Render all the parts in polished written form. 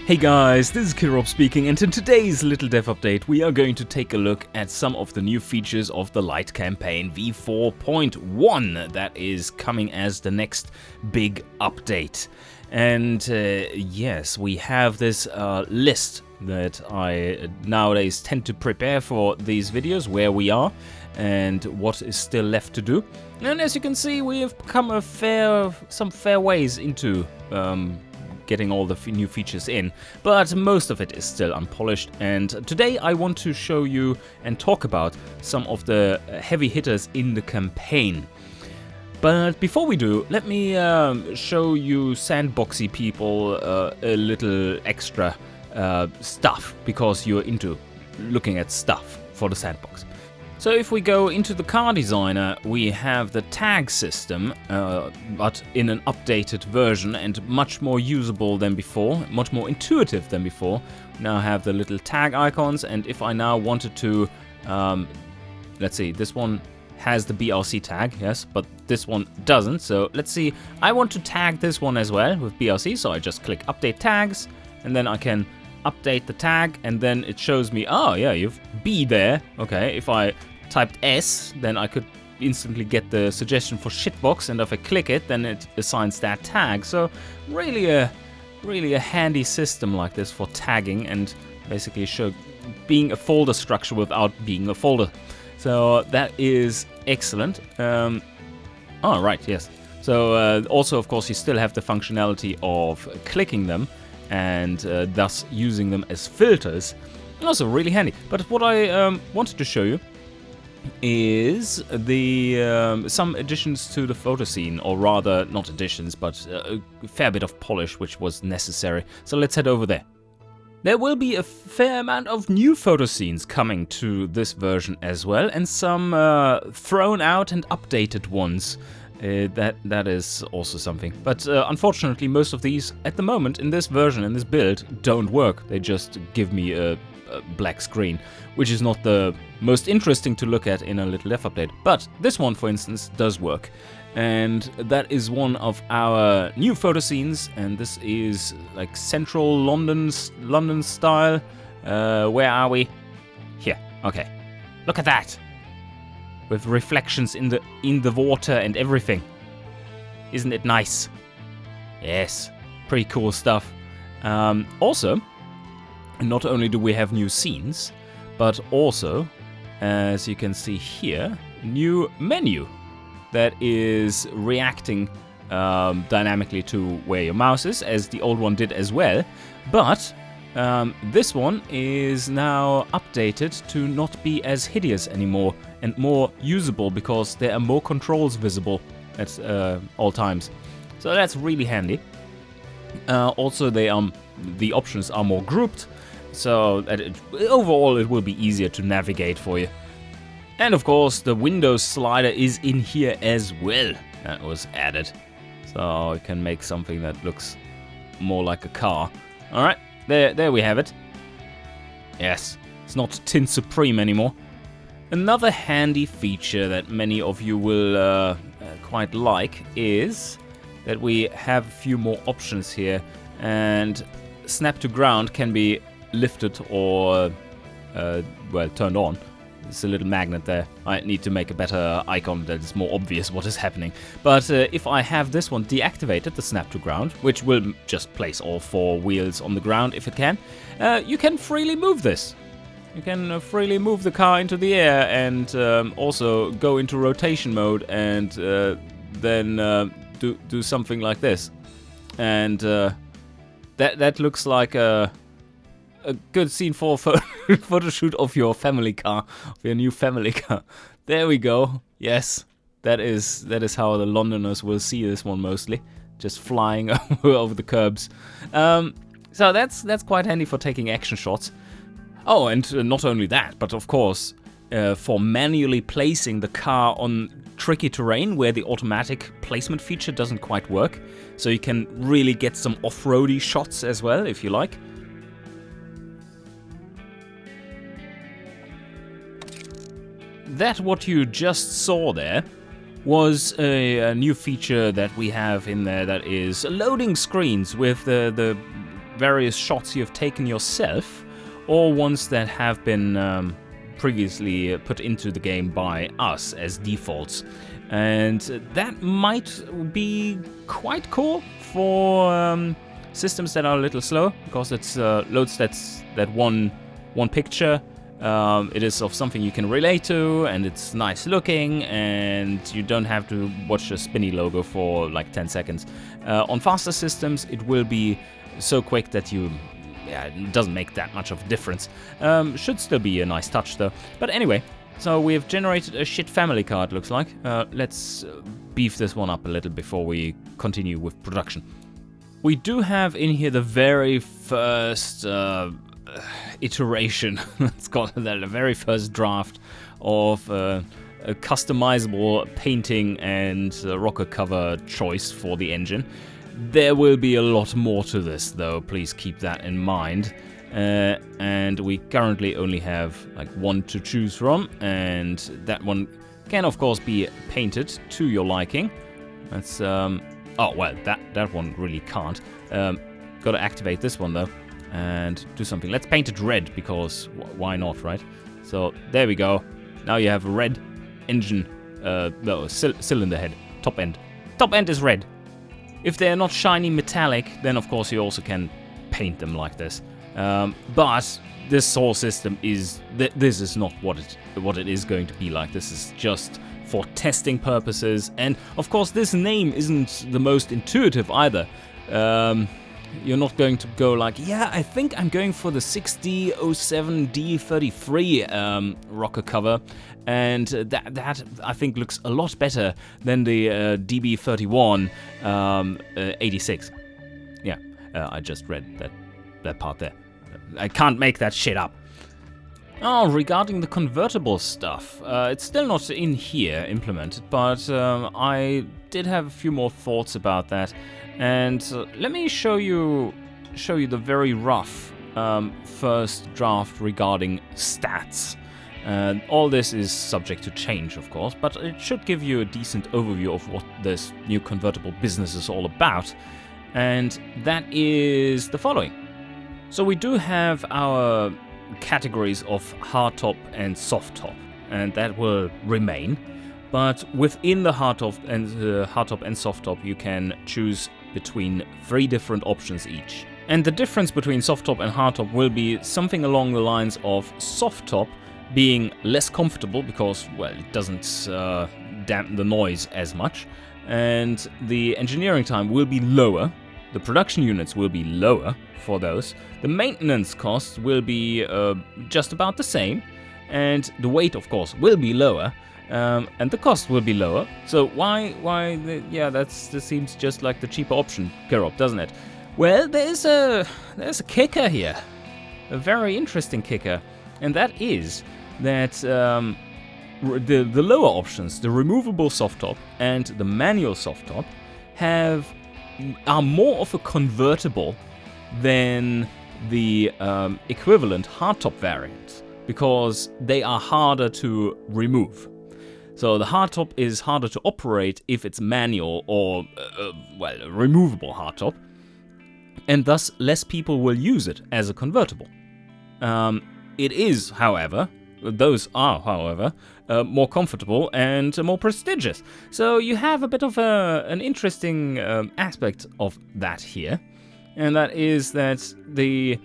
Hey guys, this is Kirop speaking, and in today's little dev update we are going to take a look at some of the new features of the Light Campaign v4.1 that is coming as the next big update. And yes, we have this list that I nowadays tend to prepare for these videos, where we are and what is still left to do. And as you can see, we have come some fair ways into getting all the new features in, but most of it is still unpolished. And today I want to show you and talk about some of the heavy hitters in the campaign. But before we do, let me show you sandboxy people a little extra stuff, because you're into looking at stuff for the sandbox. So if we go into the car designer, we have the tag system, but in an updated version and much more usable than before, much more intuitive than before. We now have the little tag icons, and if I now wanted to, let's see, this one has the BRC tag, yes, but this one doesn't. So let's see, I want to tag this one as well with BRC, so I just click update tags, and then I can update the tag, and then it shows me, oh yeah, you've B there. Okay, if I typed S, then I could instantly get the suggestion for shitbox, and if I click it, then it assigns that tag. So really a handy system like this for tagging, and basically being a folder structure without being a folder. So that is excellent. Oh right, yes. So also, of course, you still have the functionality of clicking them and thus using them as filters. Also really handy. But what I wanted to show you is the some additions to the photo scene, or rather not additions, but a fair bit of polish which was necessary. So let's head over there. There will be a fair amount of new photo scenes coming to this version as well, and some thrown out and updated ones. That is also something. But unfortunately, most of these at the moment in this version, in this build, don't work. They just give me a black screen, which is not the most interesting to look at in a little dev update. But this one, for instance, does work. And that is one of our new photo scenes, and this is like central London style. Where are we? Here. Okay. Look at that. With reflections in the water and everything. Isn't it nice? Yes, pretty cool stuff. Also, not only do we have new scenes, but also, as you can see here, new menu that is reacting dynamically to where your mouse is, as the old one did as well. But this one is now updated to not be as hideous anymore and more usable, because there are more controls visible at all times. So that's really handy. Also, the options are more grouped, so that overall it will be easier to navigate for you. And of course, the Windows slider is in here as well. That was added, so you can make something that looks more like a car. All right. There we have it. Yes, it's not Tin Supreme anymore. Another handy feature that many of you will quite like is that we have a few more options here, and snap to ground can be lifted or well, turned on. It's a little magnet there. I need to make a better icon that is more obvious what is happening. But if I have this one deactivated, the snap to ground, which will just place all four wheels on the ground if it can, you can freely move this. You can freely move the car into the air, and also go into rotation mode, and then do something like this. And that looks like a good scene for a photo shoot of your family car, of your new family car. There we go. Yes, that is how the Londoners will see this one mostly, just flying over the curbs. So that's quite handy for taking action shots. Oh, and not only that, but of course, for manually placing the car on tricky terrain where the automatic placement feature doesn't quite work. So you can really get some off-roady shots as well, if you like. That what you just saw there was a new feature that we have in there, that is loading screens with the various shots you have taken yourself, or ones that have been previously put into the game by us as defaults. And that might be quite cool for systems that are a little slow, because it loads that one picture. It is of something you can relate to, and it's nice looking, and you don't have to watch a spinny logo for like 10 seconds. On faster systems, it will be so quick that it doesn't make that much of a difference. Should still be a nice touch though. But anyway, so we have generated a shit family car, it looks like. Let's beef this one up a little before we continue with production. We do have in here the very first iteration, let's call it that, the very first draft of a customizable painting and rocker cover choice for the engine. There will be a lot more to this though, please keep that in mind. And we currently only have like one to choose from, and that one can of course be painted to your liking. That's oh well, that one really can't. Gotta activate this one though and do something. Let's paint it red, because why not, right? So there we go. Now you have a red engine, cylinder head, top end. Top end is red. If they're not shiny metallic, then of course you also can paint them like this. But this whole system is this is not what it is going to be like. This is just for testing purposes, and of course this name isn't the most intuitive either. You're not going to go like, yeah, I think I'm going for the 6007D33 rocker cover, and that I think looks a lot better than the DB31 86. Yeah, I just read that part there. I can't make that shit up. Oh, regarding the convertible stuff, it's still not in here implemented, but I did have a few more thoughts about that, and let me show you the very rough first draft regarding stats. All this is subject to change, of course, but it should give you a decent overview of what this new convertible business is all about, and that is the following. So we do have our categories of hardtop and softtop, and that will remain. But within the hardtop and softtop, you can choose between 3 different options each. And the difference between softtop and hardtop will be something along the lines of softtop being less comfortable because, well, it doesn't dampen the noise as much, and the engineering time will be lower. The production units will be lower for those. The maintenance costs will be just about the same, and the weight, of course, will be lower, and the cost will be lower. So that seems just like the cheaper option, Kirop, doesn't it? Well, there's a kicker here, a very interesting kicker, and that is that the lower options, the removable softtop and the manual softtop, are more of a convertible than the equivalent hardtop variants, because they are harder to remove. So the hardtop is harder to operate if it's manual or, a removable hardtop, and thus less people will use it as a convertible. Those are, however, more comfortable and more prestigious. So you have a bit of an interesting aspect of that here, and that is that the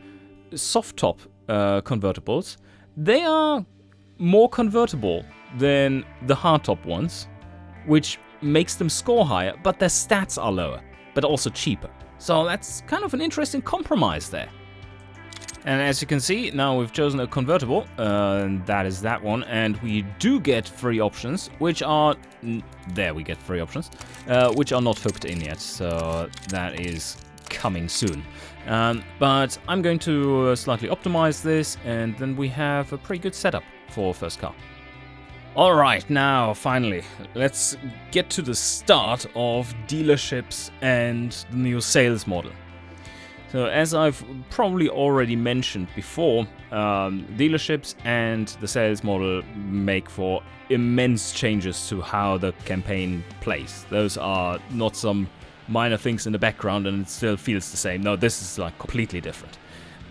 softtop convertibles, they are more convertible than the hardtop ones, which makes them score higher, but their stats are lower, but also cheaper. So that's kind of an interesting compromise there. And as you can see, now we've chosen a convertible, and that is that one, and we do get 3 options, which are... There we get 3 options, which are not hooked in yet, so that is coming soon. But I'm going to slightly optimize this, and then we have a pretty good setup for first car. Alright, now finally, let's get to the start of dealerships and the new sales model. So as I've probably already mentioned before, dealerships and the sales model make for immense changes to how the campaign plays. Those are not some minor things in the background and it still feels the same. No, this is like completely different.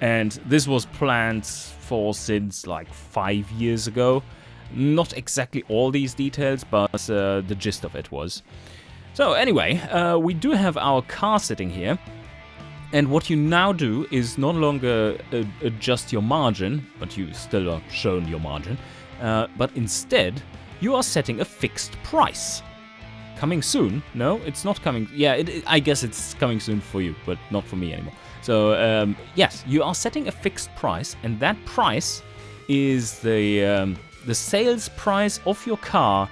And this was planned for since like 5 years ago. Not exactly all these details, but the gist of it was. So anyway, we do have our car sitting here. And what you now do is no longer adjust your margin, but you still are shown your margin. But instead, you are setting a fixed price. Coming soon? No, it's not coming. Yeah, I guess it's coming soon for you, but not for me anymore. So yes, you are setting a fixed price, and that price is the sales price of your car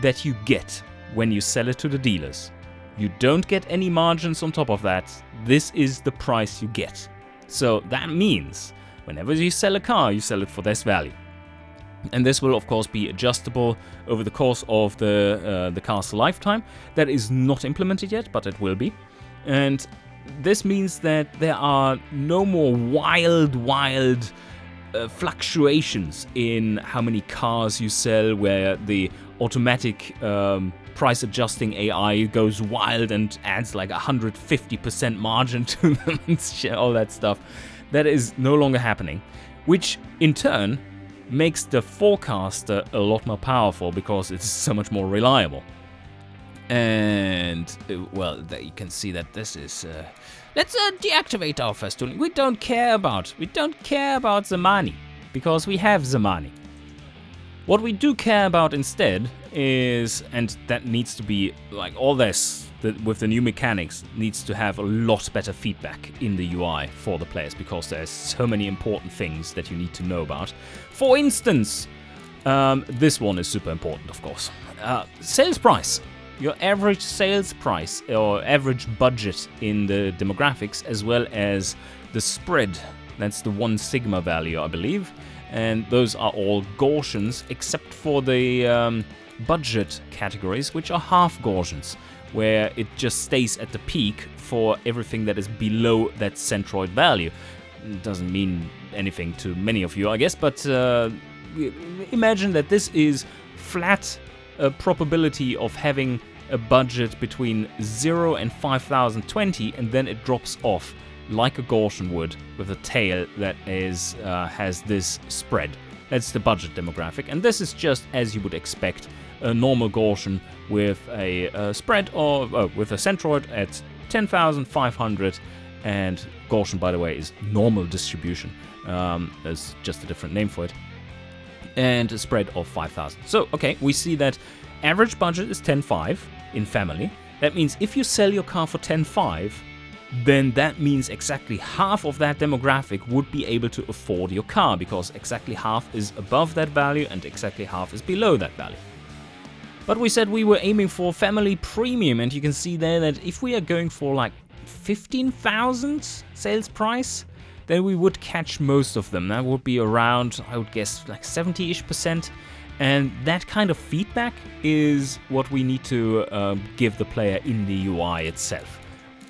that you get when you sell it to the dealers. You don't get any margins on top of that. This is the price you get. So that means whenever you sell a car, you sell it for this value. And this will of course be adjustable over the course of the car's lifetime. That is not implemented yet, but it will be. And this means that there are no more wild fluctuations in how many cars you sell, where the automatic price adjusting AI goes wild and adds like 150% margin to them and all that stuff. That is no longer happening, which in turn makes the forecaster a lot more powerful because it's so much more reliable. And well, there you can see that this is let's deactivate our first tooling. We don't care about the money because we have the money. What we do care about instead is, and that needs to be like all this with the new mechanics, needs to have a lot better feedback in the UI for the players, because there's so many important things that you need to know about. For instance, this one is super important, of course. Sales price. Your average sales price or average budget in the demographics, as well as the spread. That's the 1 sigma value, I believe. And those are all Gaussians, except for the budget categories, which are half Gaussians, where it just stays at the peak for everything that is below that centroid value. It doesn't mean anything to many of you, I guess, but imagine that this is flat probability of having a budget between 0 and 5020, and then it drops off like a Gaussian would, with a tail that is has this spread. That's the budget demographic, and this is just as you would expect a normal Gaussian with a spread, or with a centroid at 10,500, and Gaussian, by the way, is normal distribution. There's just a different name for it, and a spread of 5,000. So, okay, we see that average budget is 10.5 in family. That means if you sell your car for 10.5, then that means exactly half of that demographic would be able to afford your car, because exactly half is above that value and exactly half is below that value. But we said we were aiming for family premium, and you can see there that if we are going for like 15,000 sales price, then we would catch most of them. That would be around, I would guess, like 70-ish%. And that kind of feedback is what we need to give the player in the UI itself.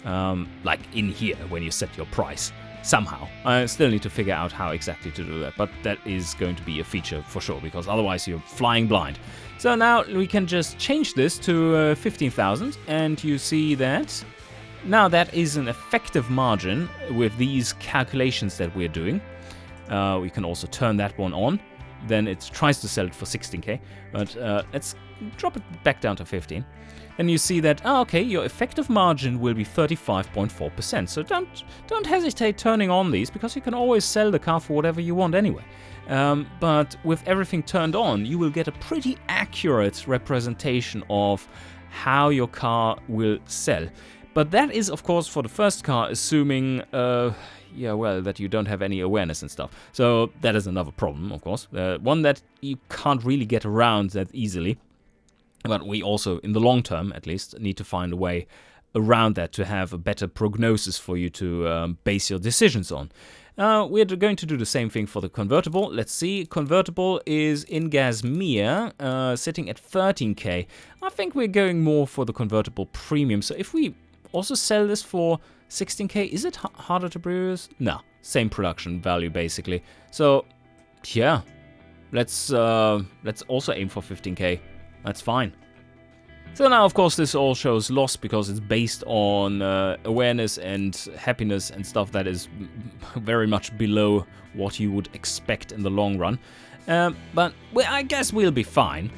Like in here, when you set your price, somehow. I still need to figure out how exactly to do that, but that is going to be a feature for sure, because otherwise you're flying blind. So now we can just change this to 15,000, and you see that now that is an effective margin with these calculations that we're doing. We can also turn that one on. Then it tries to sell it for 16k, but let's drop it back down to 15. And you see that, okay, your effective margin will be 35.4%. So don't hesitate turning on these, because you can always sell the car for whatever you want anyway. But with everything turned on, you will get a pretty accurate representation of how your car will sell. But that is, of course, for the first car, assuming, that you don't have any awareness and stuff. So that is another problem, of course. One that you can't really get around that easily. But we also, in the long term at least, need to find a way around that to have a better prognosis for you to base your decisions on. We're going to do the same thing for the convertible. Let's see, convertible is in Gasmir, sitting at 13k. I think we're going more for the convertible premium. So if we also sell this for 16k, is it harder to produce? No, same production value basically. So yeah, let's also aim for 15k. That's fine. So now, of course, this all shows loss because it's based on awareness and happiness and stuff that is very much below what you would expect in the long run. But I guess we'll be fine.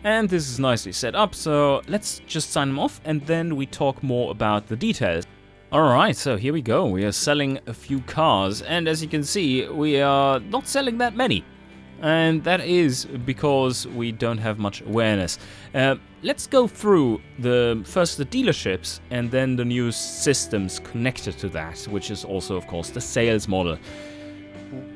And this is nicely set up, so let's just sign them off and then we talk more about the details. Alright, so here we go. We are selling a few cars, and as you can see, we are not selling that many. And that is because we don't have much awareness. Let's go through first the dealerships and then the new systems connected to that, which is also, of course, the sales model.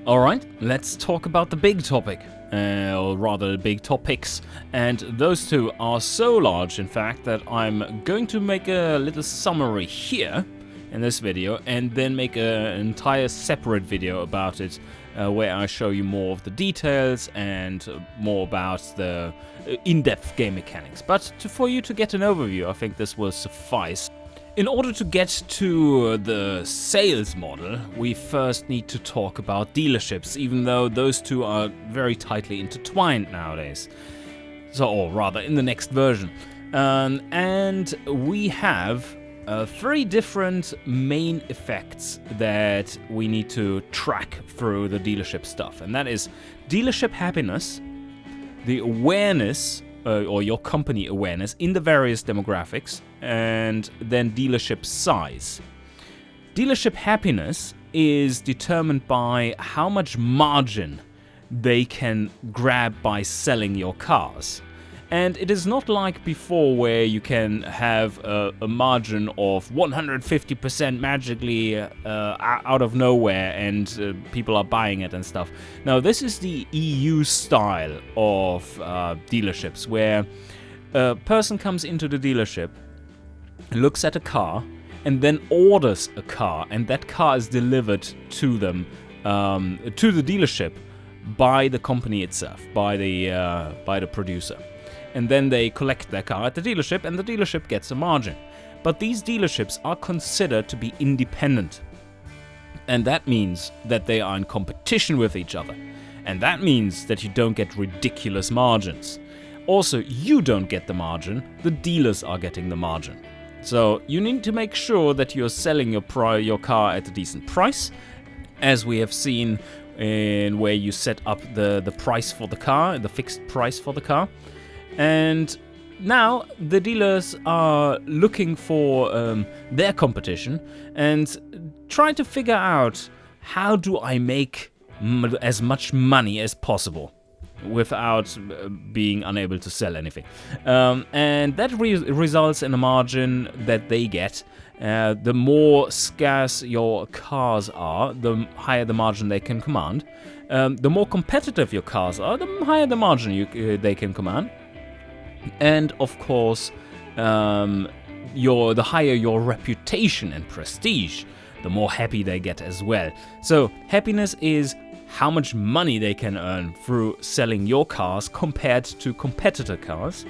Alright, let's talk about the big topic, or rather the big topics. And those two are so large, in fact, that I'm going to make a little summary here in this video and then make an entire separate video about it, where I show you more of the details and more about the in-depth game mechanics. But for you to get an overview, I think this will suffice. In order to get to the sales model, we first need to talk about dealerships, even though those two are very tightly intertwined nowadays. So, or rather, in the next version. And we have 3 different main effects that we need to track through the dealership stuff. And that is dealership happiness, the awareness, or your company awareness in the various demographics, and then dealership size. Dealership happiness is determined by how much margin they can grab by selling your cars. And it is not like before where you can have a margin of 150% magically out of nowhere and people are buying it and stuff. Now, this is the EU style of dealerships, where a person comes into the dealership, looks at a car, and then orders a car, and that car is delivered to them, to the dealership, by the company itself, by the producer. And then they collect their car at the dealership, and the dealership gets a margin. But these dealerships are considered to be independent. And that means that they are in competition with each other. And that means that you don't get ridiculous margins. Also, you don't get the margin, the dealers are getting the margin. So you need to make sure that you're selling your car at a decent price, as we have seen in where you set up the price for the car, the fixed price for the car. And now the dealers are looking for their competition and trying to figure out, how do I make as much money as possible without being unable to sell anything. And that results in a margin that they get. The more scarce your cars are, the higher the margin they can command. The more competitive your cars are, the higher the margin they can command. And of course, the higher your reputation and prestige, the more happy they get as well. So happiness is how much money they can earn through selling your cars compared to competitor cars,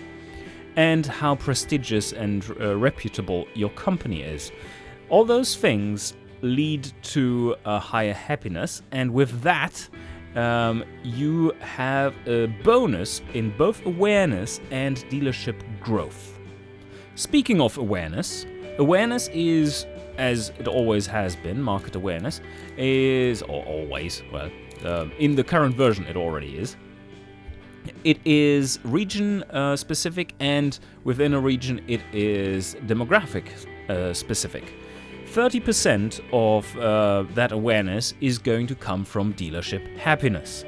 and how prestigious and reputable your company is. All those things lead to a higher happiness, and with that, you have a bonus in both awareness and dealership growth. Speaking of awareness, awareness is, as it always has been, market awareness is, or always, well, in the current version it already is. It is region specific, and within a region it is demographic specific. 30% of that awareness is going to come from dealership happiness.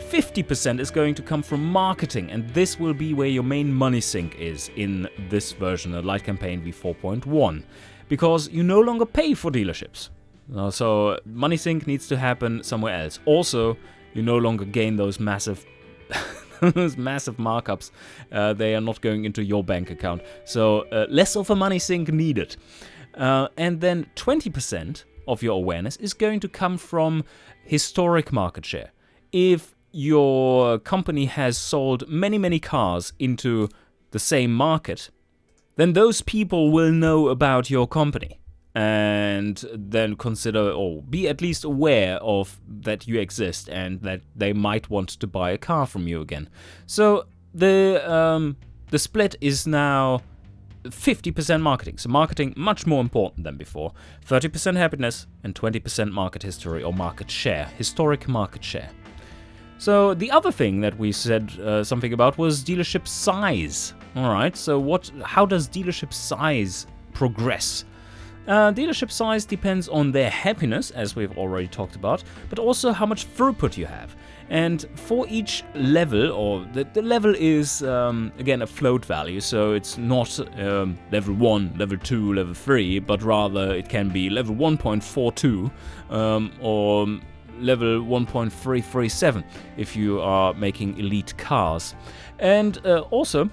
50% is going to come from marketing, and this will be where your main money sink is in this version, the Light Campaign V4.1, because you no longer pay for dealerships. So money sink needs to happen somewhere else. Also, you no longer gain those massive those massive markups. They are not going into your bank account. So less of a money sink needed. And then 20% of your awareness is going to come from historic market share. If your company has sold many cars into the same market, then those people will know about your company and then consider, or be at least aware of that you exist and that they might want to buy a car from you again. So the the split is now 50% marketing. So marketing much more important than before. 30% happiness and 20% market history or market share, historic market share. So the other thing that we said something about was dealership size. All right, so how does dealership size progress? Dealership size depends on their happiness, as we've already talked about, but also how much throughput you have. And for each level, or the level is, again, a float value, so it's not level 1, level 2, level 3, but rather it can be level 1.42 or level 1.337 if you are making elite cars. And also,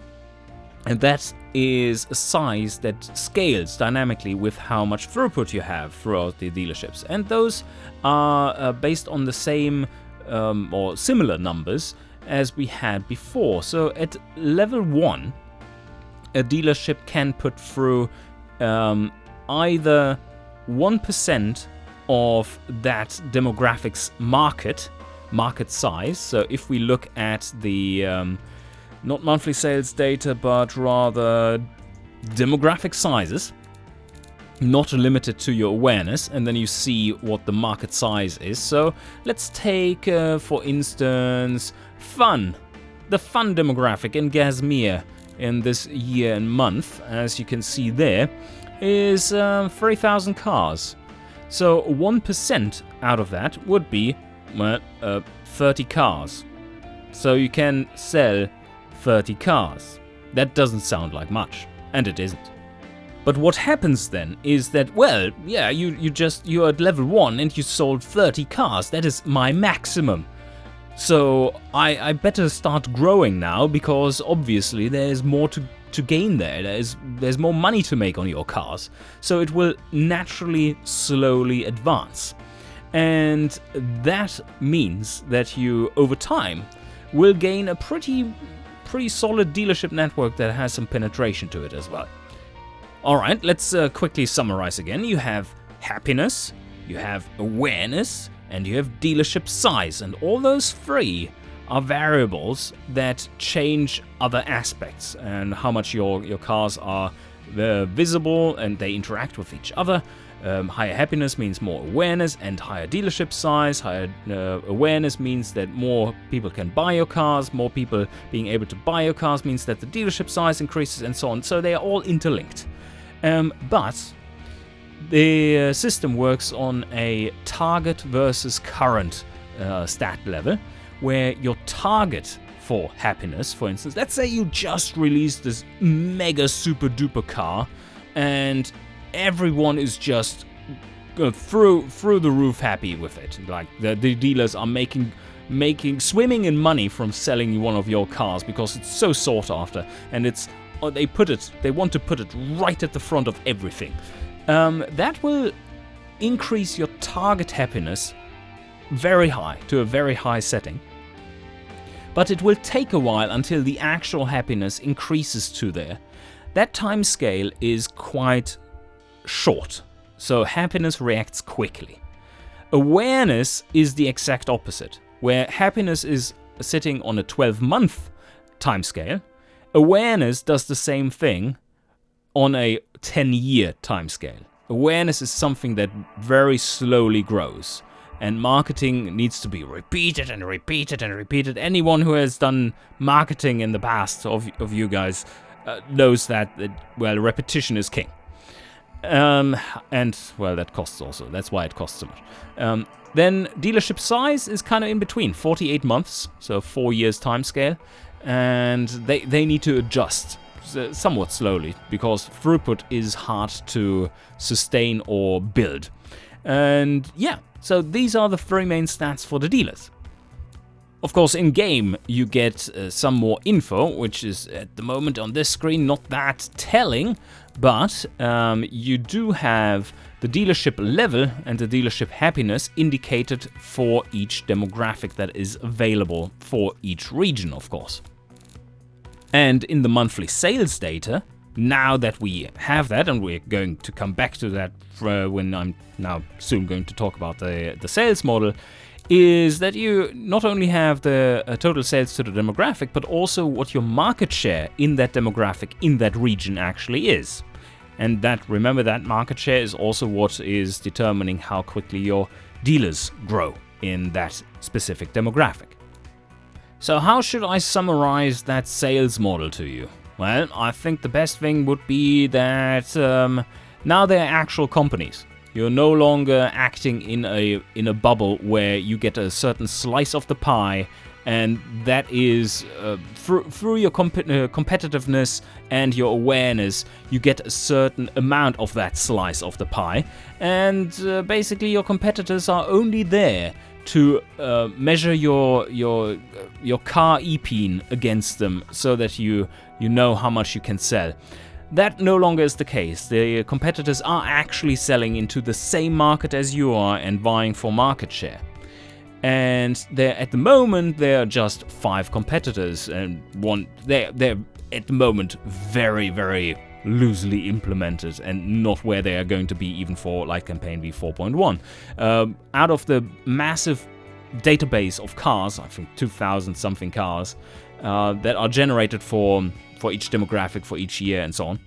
that is a size that scales dynamically with how much throughput you have throughout the dealerships. And those are based on the same or similar numbers as we had before. So at level 1, a dealership can put through either 1% of that demographic's market size. So if we look at the not monthly sales data, but rather demographic sizes, not limited to your awareness, and then you see what the market size is. So let's take, for instance, the fun demographic in Gazmere in this year and month, as you can see there, is 3,000 cars. So 1% out of that would be 30 cars. So you can sell 30 cars. That doesn't sound like much, and it isn't. But what happens then is that, well, yeah, you're at level 1 and you sold 30 cars. That is my maximum. So I better start growing now, because obviously there's more to gain there. There's more money to make on your cars. So it will naturally slowly advance. And that means that you, over time, will gain a pretty solid dealership network that has some penetration to it as well. Alright, let's quickly summarize again. You have happiness, you have awareness, and you have dealership size. And all those three are variables that change other aspects and how much your cars are visible and they interact with each other. Higher happiness means more awareness, and higher dealership size. Higher awareness means that more people can buy your cars. More people being able to buy your cars means that the dealership size increases, and so on. So they are all interlinked. But the system works on a target versus current stat level, where your target for happiness, for instance, let's say you just released this mega super duper car and everyone is just through the roof happy with it. Like the dealers are swimming in money from selling one of your cars because it's so sought after, and they want to put it right at the front of everything. That will increase your target happiness very high, to a very high setting. But it will take a while until the actual happiness increases to there. That time scale is quite short, so happiness reacts quickly. Awareness is the exact opposite, where happiness is sitting on a 12-month time scale. Awareness does the same thing on a 10-year time scale. Awareness is something that very slowly grows, and marketing needs to be repeated and repeated and repeated. Anyone who has done marketing in the past of you guys knows that, well, repetition is king. And, well, that costs also. That's why it costs so much. Then dealership size is kind of in between, 48 months, so 4 years time scale. And they need to adjust somewhat slowly, because throughput is hard to sustain or build. And yeah, so these are the three main stats for the dealers. Of course, in-game you get some more info, which is at the moment on this screen not that telling, but you do have the dealership level and the dealership happiness indicated for each demographic that is available for each region, of course. And in the monthly sales data, now that we have that, and we're going to come back to that when I'm now soon going to talk about the sales model, is that you not only have the total sales to the demographic, but also what your market share in that demographic, in that region actually is. And that, remember, that market share is also what is determining how quickly your dealers grow in that specific demographic. So how should I summarize that sales model to you? Well, I think the best thing would be that now they're actual companies. You're no longer acting in a bubble where you get a certain slice of the pie, and that is through your competitiveness and your awareness, you get a certain amount of that slice of the pie, and basically your competitors are only there to measure your car EPN against them, so that you know how much you can sell. That no longer is the case. The competitors are actually selling into the same market as you are and vying for market share. And at the moment there are just 5 competitors, and they're at the moment very, very loosely implemented and not where they are going to be even for Light Campaign v4.1. Out of the massive database of cars, I think 2,000 something cars that are generated for each demographic, for each year and so on,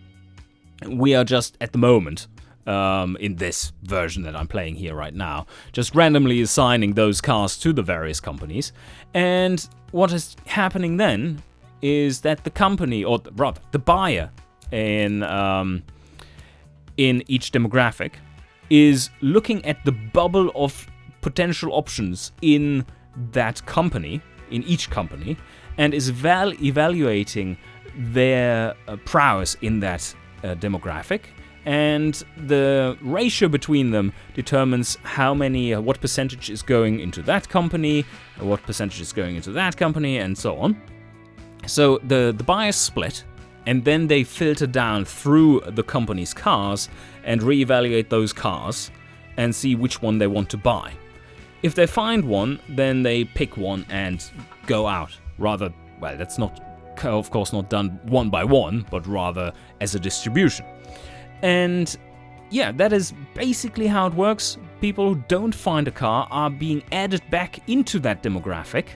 we are just at the moment, in this version that I'm playing here right now, just randomly assigning those cars to the various companies. And what is happening then is that the company, or rather the buyer in each demographic, is looking at the bubble of potential options in that company, in each company, and is evaluating their prowess in that demographic, and the ratio between them determines what percentage is going into that company, what percentage is going into that company, and so on. So the buyers split, and then they filter down through the company's cars and reevaluate those cars and see which one they want to buy. If they find one, then they pick one and go out. Rather, well, that's not, of course, not done one by one, but rather as a distribution. And yeah, that is basically how it works. People who don't find a car are being added back into that demographic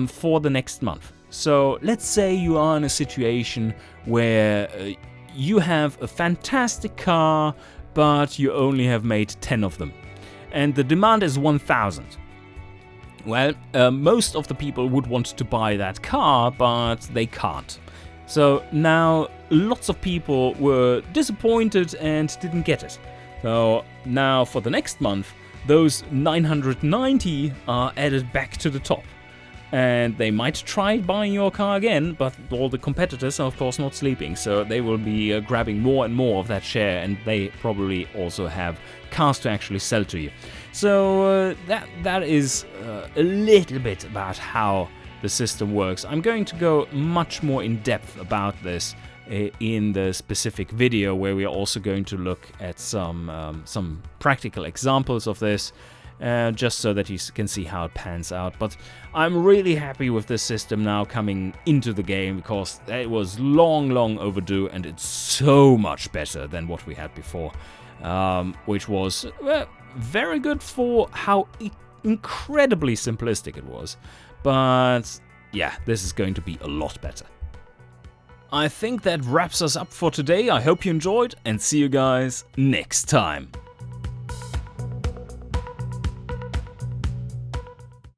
for the next month. So let's say you are in a situation where you have a fantastic car, but you only have made 10 of them, and the demand is 1,000. Well, most of the people would want to buy that car, but they can't. So now lots of people were disappointed and didn't get it. So now for the next month, those 990 are added back to the top. And they might try buying your car again, but all the competitors are of course not sleeping, so they will be grabbing more and more of that share, and they probably also have cars to actually sell to you. So that is a little bit about how the system works. I'm going to go much more in depth about this in the specific video, where we are also going to look at some practical examples of this. Just so that you can see how it pans out. But I'm really happy with this system now coming into the game, because it was long overdue, and it's so much better than what we had before, which was very good for how incredibly simplistic it was. But yeah, this is going to be a lot better. I think that wraps us up for today. I hope you enjoyed, and see you guys next time.